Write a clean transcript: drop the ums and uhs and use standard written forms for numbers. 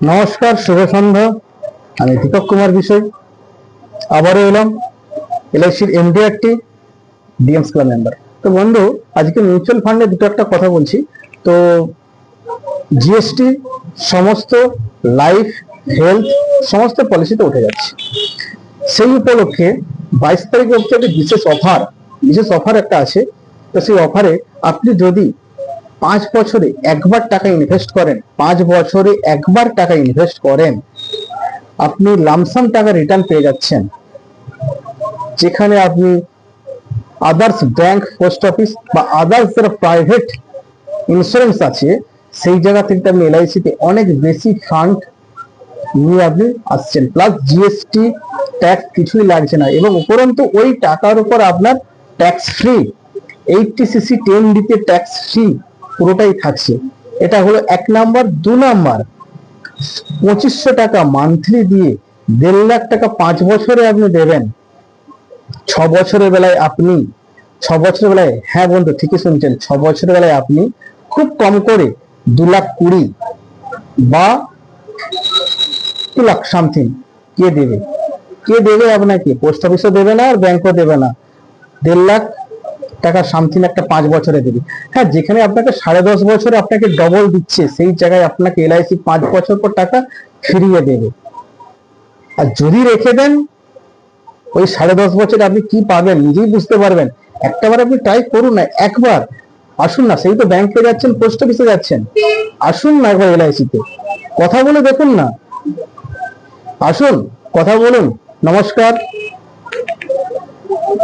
নমস্কার, শুভ সন্ধ্যা। আমি দীপক কুমার বিষয় আবারও এলাম এলআইসির এমডিআরটি ডিএমস ক্লাব মেম্বার। তো বন্ধু, আজকে মিউচুয়াল ফান্ডে দুটো একটা কথা বলছি। তো জিএসটি সমস্ত লাইফ, হেলথ সমস্ত পলিসিতে উঠে যাচ্ছে। সেই উপলক্ষে 22 তারিখ অবধি একটা বিশেষ অফার একটা আছে। তো সেই অফারে আপনি যদি 5 বছরে একবার টাকা ইনভেস্ট করেন, 5 বছরে একবার টাকা ইনভেস্ট করেন, আপনি লামসাম টাকা রিটার্ন পেয়ে যাচ্ছেন। যেখানে আপনি আদার্স ব্যাংক, পোস্ট অফিস বা আদার্স যারা প্রাইভেট ইন্স্যুরেন্স আছে, সেই জায়গা থেকে আপনি এলআইসিতে অনেক বেশি ফান্ড নিয়ে আপনি আসছেন। প্লাস জিএসটি ট্যাক্স কিছুই লাগছে না, এবং উপরন্তু ওই টাকার উপর আপনার tax free 80cc 10D tax free পুরোটাই থাকছে। এটা হলো 1 নাম্বার। 2 নাম্বার, 2500 টাকা মান্থলি দিয়ে 1.5 লাখ টাকা 5 বছরে আপনি দেবেন। 6 বছরের বেলায় আপনি 6 বছরের বেলায়, হ্যাঁ বন্ধু ঠিকই শুনছেন, 6 বছরের বেলায় আপনি খুব কম করে 2,20,000 বা 2 লাখ সামথিং কে দেবে আপনাকে? পোস্ট অফিসও দেবে না আর ব্যাংকও দেবে না। 1.5 লাখ টাকা সামথিং একটা 5 বছরে দেবে। হ্যাঁ, যেখানে আপনাকে 10.5 বছরে আপনাকে ডবল দিচ্ছে, সেই জায়গায় আপনাকে এলআইসি 5 বছর পর টাকা ফিরিয়ে দেবে। আর যদি রেখে দেন, ওই 10.5 বছরে আপনি কি পাবেন নিজেই বুঝতে পারবেন। একটাবার আপনি ট্রাই করুন না, একবার আসুন না। সেই তো ব্যাংকে যাচ্ছেন, পোস্ট অফিসে যাচ্ছেন, আসুন না একবার এলআইসিতে কথা বলে দেখুন না। আসুন, কথা বলুন। নমস্কার।